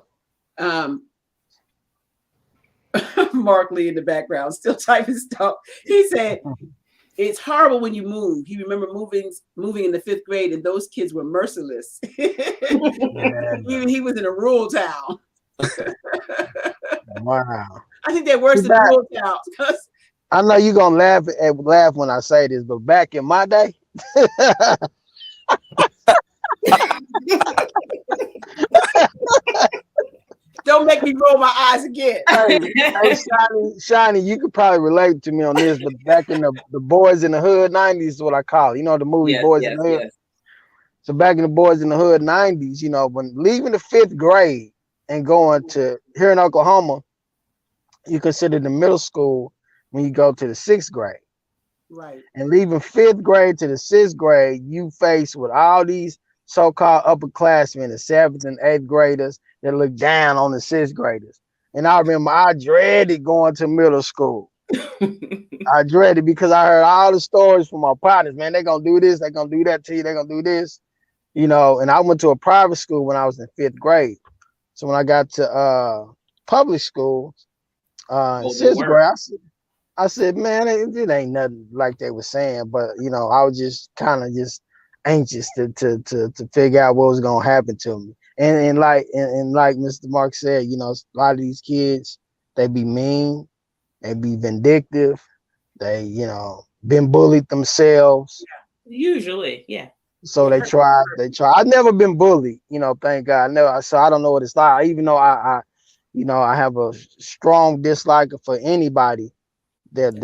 Mark Lee in the background still typing stuff. He said, "It's horrible when you move." He remember moving in the 5th grade, and those kids were merciless. Even he was in a rural town. Wow. I think they're worse than the rural towns. I know you're gonna laugh when I say this, but back in my day. Don't make me roll my eyes again. Hey, Shiny, you could probably relate to me on this, but back in the Boys in the Hood 90s is what I call it. You know the movie Boys in the Hood? Yes. So back in the Boys in the Hood 90s, you know, when leaving the 5th grade and going to here in Oklahoma, you consider the middle school when you go to the 6th grade. Right. And leaving 5th grade to the 6th grade, you face with all these so-called upperclassmen, the 7th and 8th graders that look down on the 6th graders. And I remember I dreaded going to middle school. I dreaded because I heard all the stories from my partners. Man, they're going to do this. They're going to do that to you. They're going to do this. You know, and I went to a private school when I was in 5th grade. So when I got to public school, in 6th grade, I said, man, it ain't nothing like they were saying. But, you know, I was just kind of just anxious to figure out what was going to happen to me. And like Mr. Mark said, you know, a lot of these kids, they be mean, they be vindictive, they, you know, been bullied themselves. Yeah. Usually, yeah. So they try. I've never been bullied, you know, thank God. So I don't know what it's like. Even though I you know, I have a strong dislike for anybody that's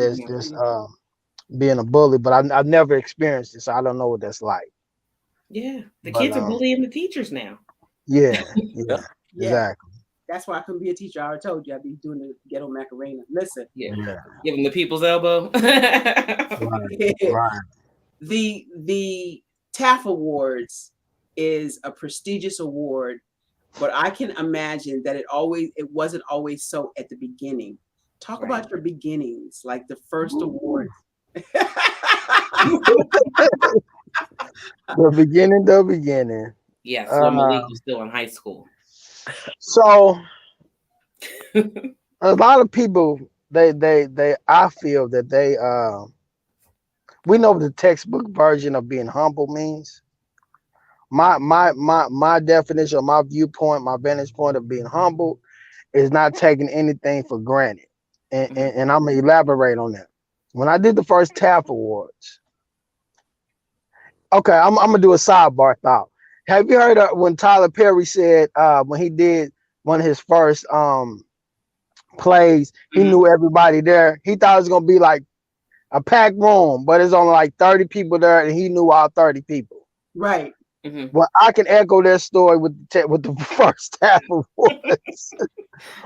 being a bully, but I've never experienced it, so I don't know what that's like. Yeah, the kids are bullying the teachers now. Yeah, exactly. That's why I couldn't be a teacher. I already told you I'd be doing the ghetto Macarena. Listen, give them the people's elbow. Right. The TAF Awards is a prestigious award, but I can imagine that it wasn't always so at the beginning. Talk about your beginnings, like the first award. The beginning. Yes, when Malik was still in high school. So a lot of people, I feel that they we know what the textbook version of being humble means. My definition, my viewpoint, my vantage point of being humble is not taking anything for granted. And I'm gonna elaborate on that. When I did the first TAF Awards, okay, I'm gonna do a sidebar thought. Have you heard of when Tyler Perry said when he did one of his first plays, he knew everybody there. He thought it was gonna be like a packed room, but it's only like 30 people there, and he knew all 30 people. Right. Well, I can echo that story with the first TAF Awards.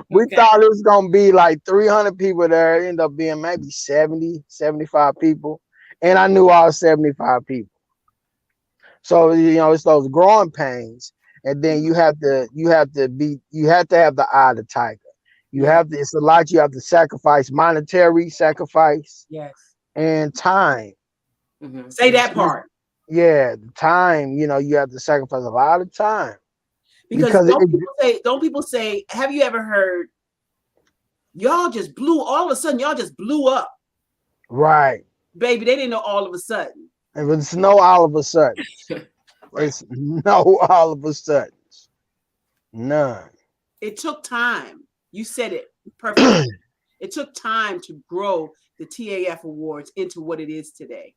We thought it was gonna be like 300 people there. It ended up being maybe 70, 75 people. and I knew all 75 people. So it's those growing pains, and then you have to have the eye of the tiger. It's a lot you have to sacrifice, monetary sacrifice, yes, and time. Mm-hmm. Say that part. Yeah, the time. You have to sacrifice a lot of time. Because don't people say, have you ever heard, y'all just blew, all of a sudden, y'all just blew up. Right. Baby, they didn't know all of a sudden. It's no all of a sudden. It's no all of a sudden. None. It took time. You said it perfectly. It took time to grow the TAF Awards into what it is today.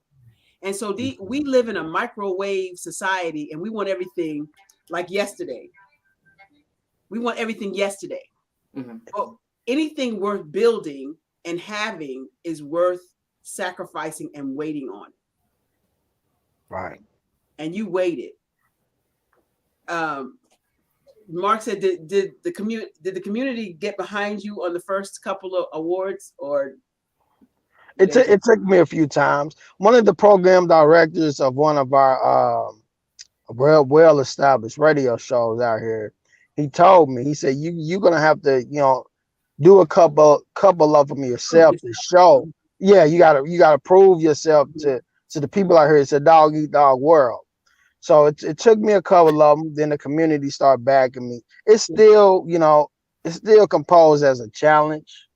And so we live in a microwave society, and we want everything like yesterday. We want everything yesterday. Mm-hmm. But anything worth building and having is worth sacrificing and waiting on. Right. And you waited. Mark said, did the community get behind you on the first couple of awards, or it took me a few times. One of the program directors of one of our well-established radio shows out here, he told me, he said, you're gonna have to do a couple of them yourself to show. Yeah, you gotta prove yourself to the people out here. It's a dog eat dog world. So it took me a couple of them. Then the community started backing me. It's still composed as a challenge.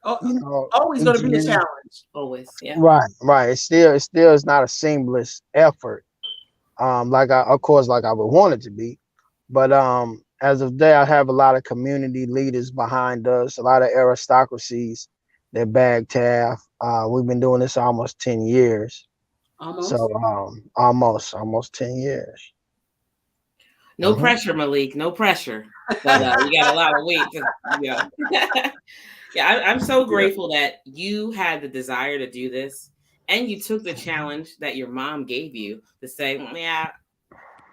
Always going to be a challenge. Always, yeah. Right. It still is not a seamless effort. Like I would want it to be. But as of today, I have a lot of community leaders behind us, a lot of aristocracies that back TAF. We've been doing this almost 10 years. Almost. So almost 10 years. No pressure, Malik. No pressure. But you got a lot of weight. Yeah, I'm so grateful that you had the desire to do this, and you took the challenge that your mom gave you to say, "Yeah,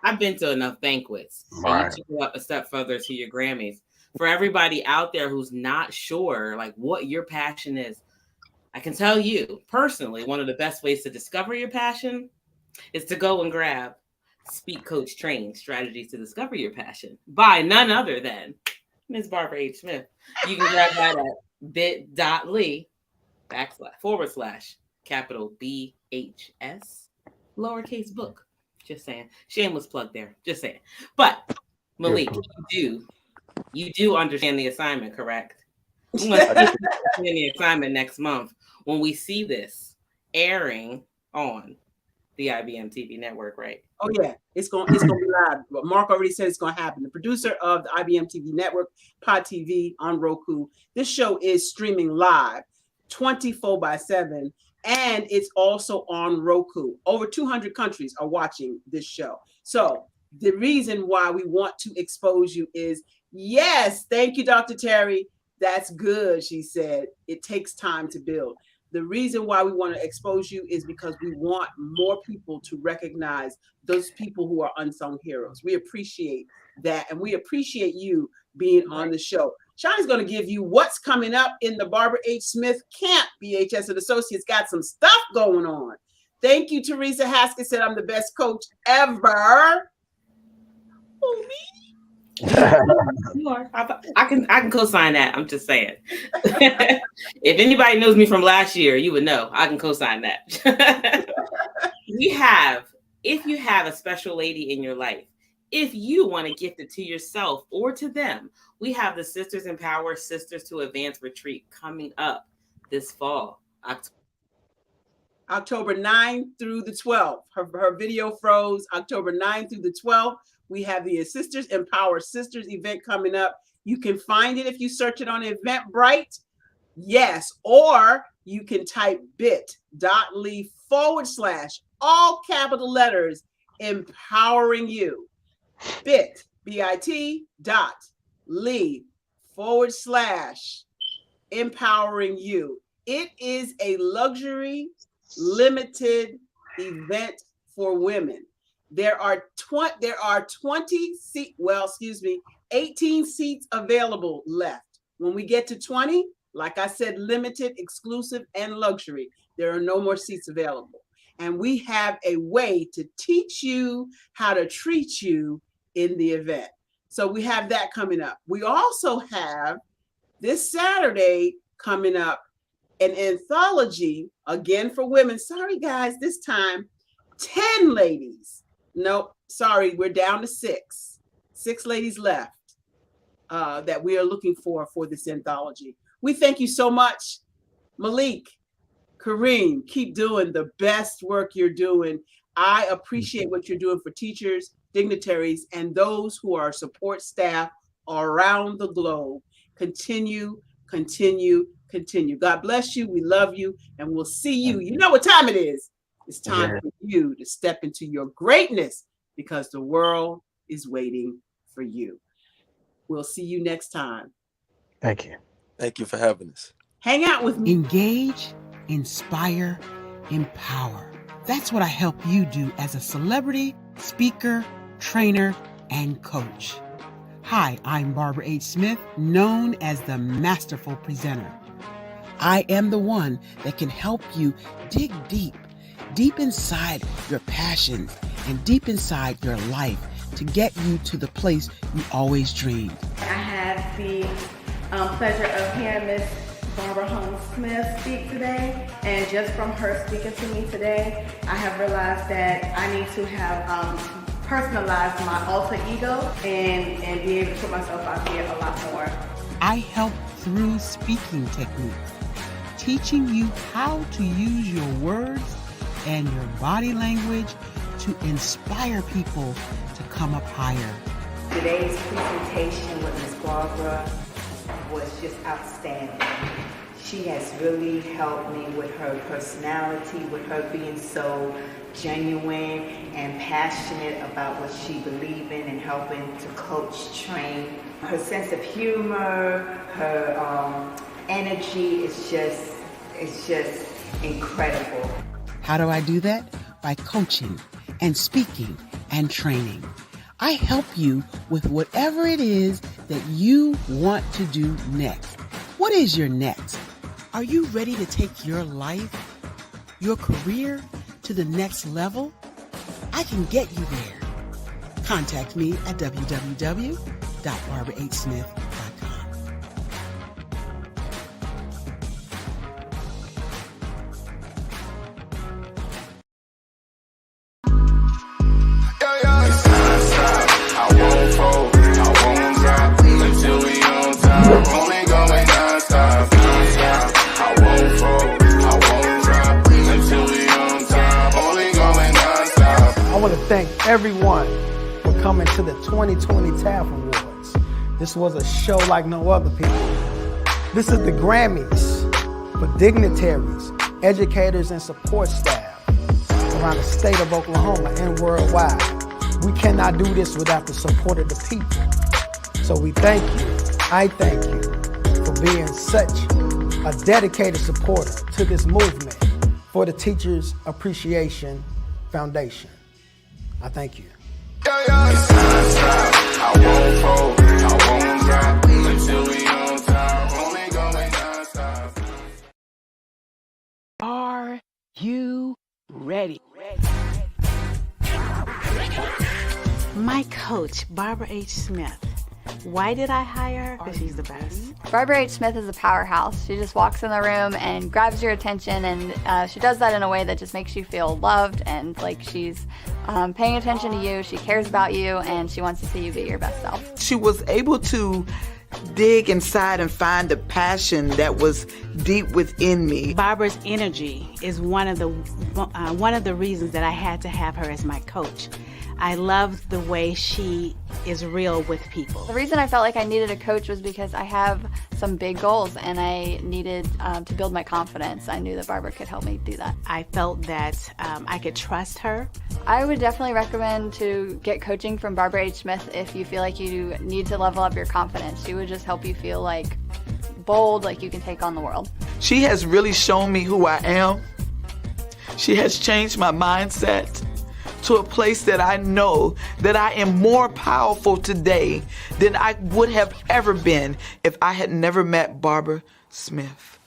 I've been to enough banquets." Right. And you took it up a step further to your Grammys. For everybody out there who's not sure, like, what your passion is, I can tell you personally, one of the best ways to discover your passion is to go and grab Speak, Coach, Train Strategies to Discover Your Passion by none other than Ms. Barbara H. Smith. You can grab that at bit.ly / BHS lowercase book. Just saying. Shameless plug there. Just saying. But Malik, you do understand the assignment, correct? We must understand the assignment next month when we see this airing on the IBM TV network, right? Oh yeah, it's going to be live. But Mark already said it's going to happen. The producer of the IBM TV network, Pod TV on Roku. This show is streaming live 24/7, and it's also on Roku. Over 200 countries are watching this show. So the reason why we want to expose you is, yes, thank you, Dr. Terry. That's good, she said. It takes time to build. The reason why we want to expose you is because we want more people to recognize those people who are unsung heroes. We appreciate that, and we appreciate you being on the show. Shawnee's going to give you what's coming up in the Barbara H. Smith camp. BHS and Associates got some stuff going on. Thank you, Teresa Haskett said I'm the best coach ever. Oh, me? You are. I can co-sign that. I'm just saying. If anybody knows me from last year, you would know I can co-sign that. If you have a special lady in your life, if you want to gift it to yourself or to them, we have the Sisters Empower Sisters to Advance retreat coming up this fall, October 9th through the 12th. Her video froze. October 9th through the 12th. We have the Sisters Empower Sisters event coming up. You can find it if you search it on Eventbrite. Yes, or you can type bit.ly / all capital letters, empowering you. bit.ly / empowering you. It is a luxury limited event for women. There are 18 seats available left. When we get to 20, like I said, limited, exclusive, and luxury, there are no more seats available. and we have a way to teach you how to treat you in the event. So we have that coming up. We also have this Saturday coming up an anthology, again for women. Sorry, guys, this time 10 ladies. Nope, sorry, we're down to 6. 6 ladies left that we are looking for this anthology. We thank you so much. Malik, Kareem, keep doing the best work you're doing. I appreciate what you're doing for teachers, dignitaries, and those who are support staff around the globe. Continue, continue, continue. God bless you. We love you, and we'll see you. You know what time it is. It's time for you to step into your greatness because the world is waiting for you. We'll see you next time. Thank you. Thank you for having us. Hang out with me. Engage, inspire, empower. That's what I help you do as a celebrity, speaker, trainer, and coach. Hi, I'm Barbara H. Smith, known as the Masterful Presenter. I am the one that can help you dig deep inside your passions and deep inside your life to get you to the place you always dreamed. I have the pleasure of hearing Miss Barbara Holmes Smith speak today, and just from her speaking to me today, I have realized that I need to have personalize my alter ego and be able to put myself out there a lot more. I help through speaking techniques, teaching you how to use your words and your body language to inspire people to come up higher. Today's presentation with Ms. Barbara was just outstanding. She has really helped me with her personality, with her being so genuine and passionate about what she believes in and helping to coach, train. Her sense of humor, her energy is just incredible. How do I do that? By coaching and speaking and training. I help you with whatever it is that you want to do next. What is your next? Are you ready to take your life, your career to the next level? I can get you there. Contact me at www.barbarahsmith.com. I want to thank everyone for coming to the 2020 TAF Awards. This was a show like no other, people. This is the Grammys for dignitaries, educators, and support staff around the state of Oklahoma and worldwide. We cannot do this without the support of the people. So we thank you, I thank you for being such a dedicated supporter to this movement for the Teachers Appreciation Foundation. I thank you. Are you ready? My coach, Barbara H. Smith. Why did I hire her? Because she's the best. Barbara H. Smith is a powerhouse. She just walks in the room and grabs your attention, and she does that in a way that just makes you feel loved and like she's paying attention to you, she cares about you, and she wants to see you be your best self. She was able to dig inside and find the passion that was deep within me. Barbara's energy is one of the reasons that I had to have her as my coach. I love the way she is real with people. The reason I felt like I needed a coach was because I have some big goals and I needed to build my confidence. I knew that Barbara could help me do that. I felt that I could trust her. I would definitely recommend to get coaching from Barbara H. Smith if you feel like you need to level up your confidence. She would just help you feel like bold, like you can take on the world. She has really shown me who I am. She has changed my mindset to a place that I know that I am more powerful today than I would have ever been if I had never met Barbara Smith.